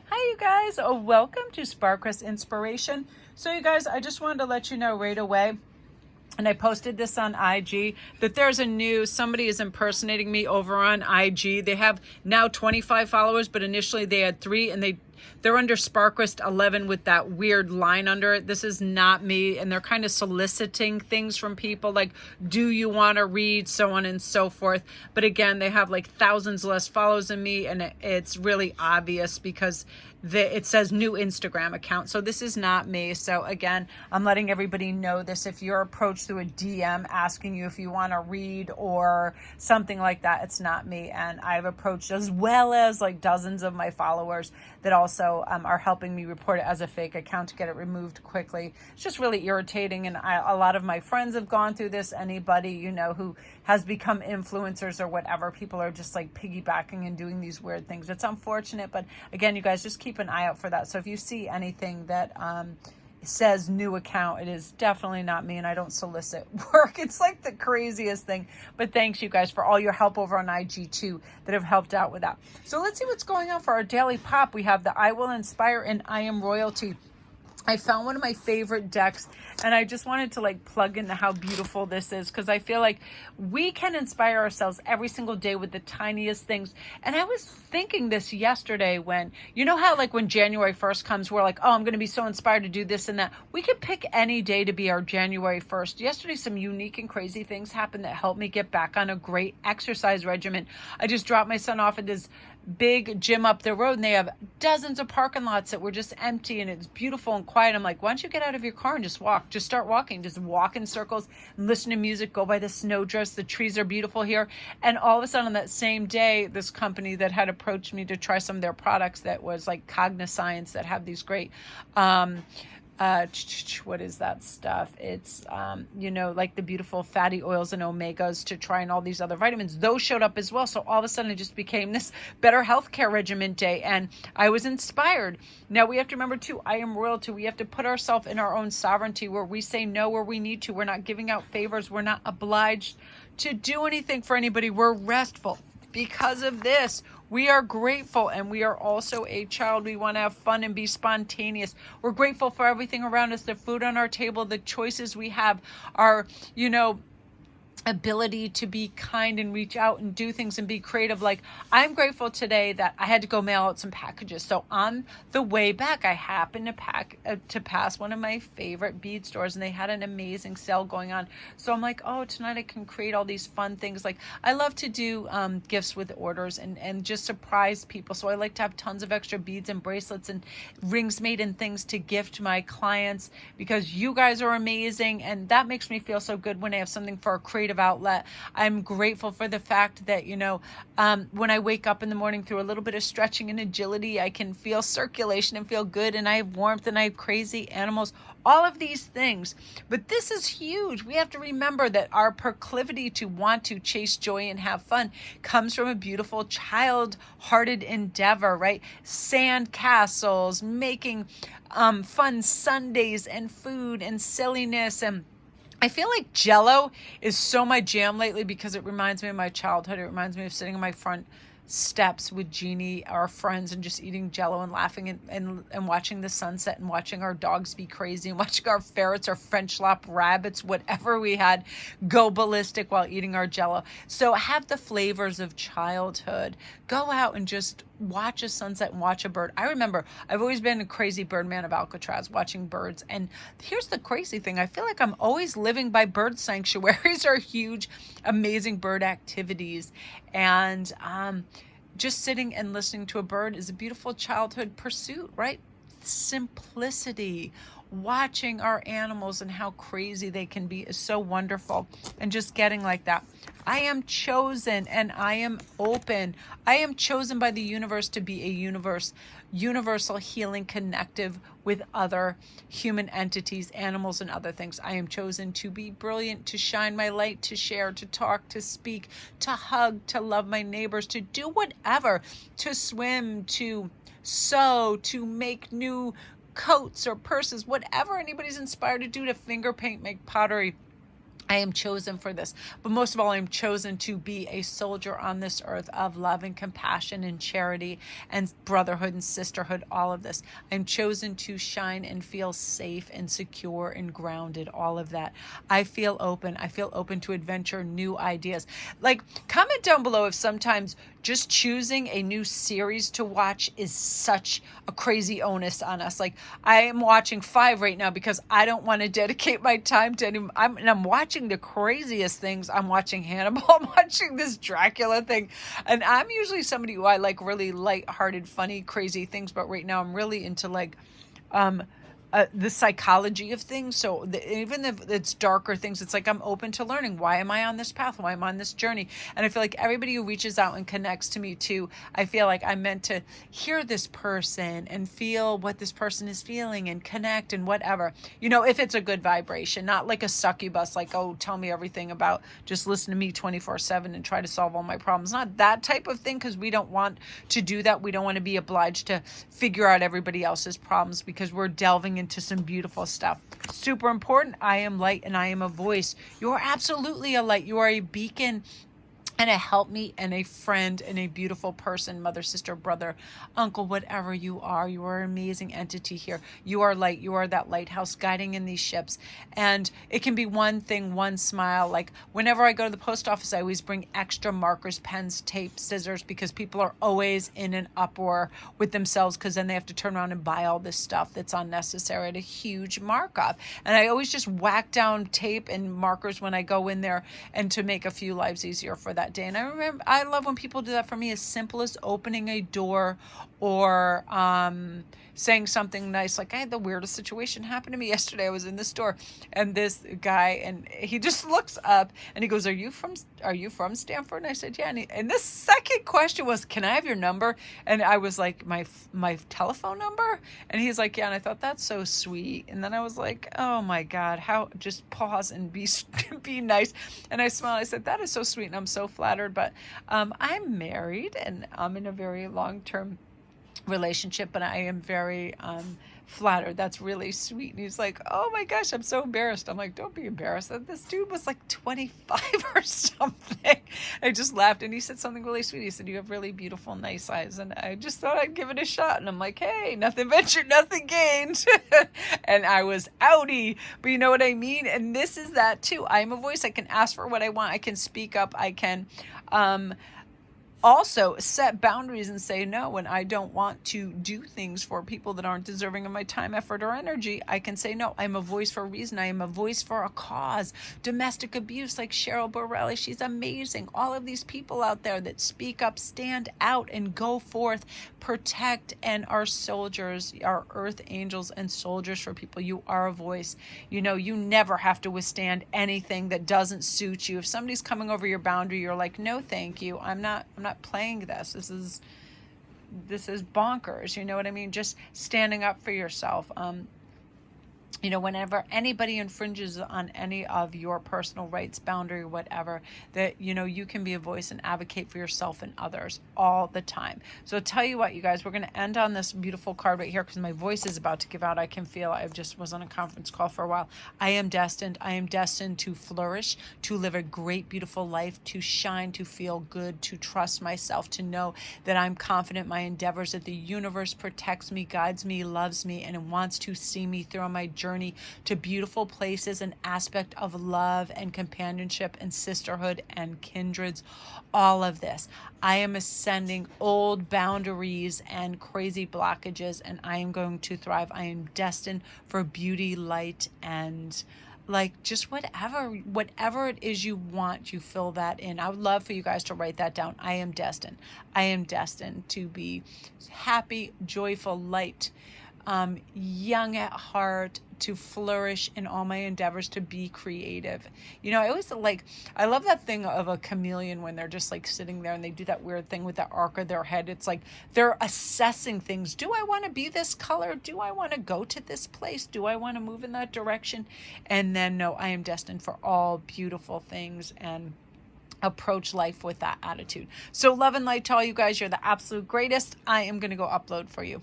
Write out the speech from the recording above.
Hi, you guys. Welcome to Sparkress Inspiration. So, you guys, I just wanted to let you know right away, and I posted this on IG, that there's somebody is impersonating me over on IG. They have now 25 followers, but initially they had 3, and they're under Sparkress 11 with that weird line under it. This is not me, and they're kind of soliciting things from people like, do you want to read, so on and so forth. But again, they have like thousands less followers than me, and it's really obvious because it says new Instagram account. So this is not me. So again, I'm letting everybody know this. If you're approached through a DM asking you if you want to read or something like that, it's not me. And I've approached, as well as like dozens of my followers that also are helping me report it as a fake account to get it removed quickly. It's just really irritating. And a lot of my friends have gone through this. Anybody, who has become influencers or whatever, people are just like piggybacking and doing these weird things. It's unfortunate, but again, you guys just keep an eye out for that. So if you see anything that says new account, it is definitely not me, and I don't solicit work. It's like the craziest thing. But thanks, you guys, for all your help over on IG too that have helped out with that. So let's see what's going on for our daily pop. We have the I Will Inspire and I Am Royalty. I found one of my favorite decks, and I just wanted to like plug into how beautiful this is, because I feel like we can inspire ourselves every single day with the tiniest things. And I was thinking this yesterday when, how like when January 1st comes, we're like, oh, I'm going to be so inspired to do this and that. We could pick any day to be our January 1st. Yesterday, some unique and crazy things happened that helped me get back on a great exercise regimen. I just dropped my son off at this big gym up the road, and they have dozens of parking lots that were just empty, and it's beautiful and quiet. I'm like, why don't you get out of your car and just walk? Just start walking. Just walk in circles, listen to music, go by the snowdrifts. The trees are beautiful here. And all of a sudden on that same day, this company that had approached me to try some of their products, that was like Cognoscience, that have these great what is that stuff? It's like the beautiful fatty oils and omegas to try, and all these other vitamins, those showed up as well. So all of a sudden it just became this better healthcare regimen day, and I was inspired. Now we have to remember too, I Am Royalty. We have to put ourselves in our own sovereignty, where we say no where we need to. We're not giving out favors. We're not obliged to do anything for anybody. We're restful. Because of this, we are grateful, and we are also a child. We want to have fun and be spontaneous. We're grateful for everything around us, the food on our table, the choices we have, our, ability to be kind and reach out and do things and be creative. Like, I'm grateful today that I had to go mail out some packages. So on the way back, I happened to pass one of my favorite bead stores, and they had an amazing sale going on. So I'm like, oh, tonight I can create all these fun things. Like, I love to do gifts with orders and just surprise people. So I like to have tons of extra beads and bracelets and rings made and things to gift my clients, because you guys are amazing, and that makes me feel so good when I have something for a creative outlet. I'm grateful for the fact that, when I wake up in the morning, through a little bit of stretching and agility, I can feel circulation and feel good, and I have warmth, and I have crazy animals, all of these things. But this is huge. We have to remember that our proclivity to want to chase joy and have fun comes from a beautiful child-hearted endeavor, right? Sand castles, making fun Sundays, and food and silliness. And I feel like Jell-O is so my jam lately, because it reminds me of my childhood. It reminds me of sitting on my front steps with Jeannie, our friends, and just eating Jell-O and laughing and watching the sunset, and watching our dogs be crazy, and watching our ferrets, our French lap rabbits, whatever we had, go ballistic while eating our Jell-O. So have the flavors of childhood. Go out and just watch a sunset and watch a bird. I remember I've always been a crazy bird man of Alcatraz, watching birds. And here's the crazy thing. I feel like I'm always living by bird sanctuaries or huge, amazing bird activities. And just sitting and listening to a bird is a beautiful childhood pursuit, right? Simplicity. Watching our animals and how crazy they can be is so wonderful. And just getting like that. I am chosen, and I am open. I am chosen by the universe to be a universal healing connective with other human entities, animals, and other things. I am chosen to be brilliant, to shine my light, to share, to talk, to speak, to hug, to love my neighbors, to do whatever, to swim, to sew, to make new coats or purses, whatever anybody's inspired to do, to finger paint, make pottery. I am chosen for this. But most of all, I'm chosen to be a soldier on this earth of love and compassion and charity and brotherhood and sisterhood, all of this. I'm chosen to shine and feel safe and secure and grounded, all of that. I feel open. I feel open to adventure, new ideas. Like, comment down below if sometimes just choosing a new series to watch is such a crazy onus on us. Like, I am watching 5 right now because I don't want to dedicate my time to any. I'm watching the craziest things. I'm watching Hannibal. I'm watching this Dracula thing, and I'm usually somebody who I like really lighthearted, funny, crazy things. But right now, I'm really into like, the psychology of things. So even if it's darker things, it's like I'm open to learning. Why am I on this path? Why am I on this journey? And I feel like everybody who reaches out and connects to me too, I feel like I'm meant to hear this person and feel what this person is feeling and connect and whatever. You know, if it's a good vibration, not like a succubus, like, oh, tell me everything about, just listen to me 24/7 and try to solve all my problems. Not that type of thing, because we don't want to do that. We don't want to be obliged to figure out everybody else's problems, because we're delving into some beautiful stuff. Super important. I am light and I am a voice. You are absolutely a light. You are a beacon and a helpmeet and a friend and a beautiful person, mother, sister, brother, uncle, whatever you are an amazing entity here. You are light. You are that lighthouse guiding in these ships. And it can be one thing, one smile. Like whenever I go to the post office, I always bring extra markers, pens, tape, scissors, because people are always in an uproar with themselves, because then they have to turn around and buy all this stuff that's unnecessary at a huge markup. And I always just whack down tape and markers when I go in there, and to make a few lives easier for that day. And I love when people do that for me, as simple as opening a door or saying something nice. Like, I had the weirdest situation happen to me yesterday. I was in the store, and this guy, and he just looks up and he goes, are you from Stanford? And I said, yeah. And this second question was, can I have your number? And I was like, my telephone number? And he's like, yeah. And I thought, that's so sweet. And then I was like, oh my God, how, just pause and be nice. And I smiled. I said, that is so sweet. And I'm so flattered. But I'm married and I'm in a very long-term relationship, but I am very flattered. That's really sweet. And he's like, oh my gosh, I'm so embarrassed. I'm like, don't be embarrassed. This dude was like 25 or something. I just laughed, and he said something really sweet. He said, you have really beautiful, nice eyes. And I just thought I'd give it a shot. And I'm like, hey, nothing ventured, nothing gained. And I was outie, but you know what I mean? And this is that too. I'm a voice. I can ask for what I want. I can speak up. I can also set boundaries and say no when I don't want to do things for people that aren't deserving of my time, effort, or energy. I can say no. I'm a voice for a reason. I am a voice for a cause. Domestic abuse, like Cheryl Borelli, she's amazing. All of these people out there that speak up, stand out, and go forth, protect, and are soldiers, are earth angels and soldiers for people. You are a voice. You know, you never have to withstand anything that doesn't suit you. If somebody's coming over your boundary, you're like, no, thank you. I'm not playing this. This is bonkers. You know what I mean? Just standing up for yourself. You know, whenever anybody infringes on any of your personal rights, boundary, whatever, that, you know, you can be a voice and advocate for yourself and others all the time. So I'll tell you what, you guys, we're going to end on this beautiful card right here, because my voice is about to give out. I can feel it. I just was on a conference call for a while. I am destined to flourish, to live a great, beautiful life, to shine, to feel good, to trust myself, to know that I'm confident my endeavors, that the universe protects me, guides me, loves me, and wants to see me through on my journey to beautiful places, an aspect of love and companionship and sisterhood and kindreds. All of this. I am ascending old boundaries and crazy blockages, and I am going to thrive. I am destined for beauty, light, and like just whatever it is you want, you fill that in. I would love for you guys to write that down. I am destined to be happy, joyful, light, young at heart, to flourish in all my endeavors, to be creative. You know, I love that thing of a chameleon when they're just like sitting there and they do that weird thing with the arc of their head. It's like they're assessing things. Do I want to be this color? Do I want to go to this place? Do I want to move in that direction? And then, no, I am destined for all beautiful things, and approach life with that attitude. So love and light to all you guys. You're the absolute greatest. I am going to go upload for you.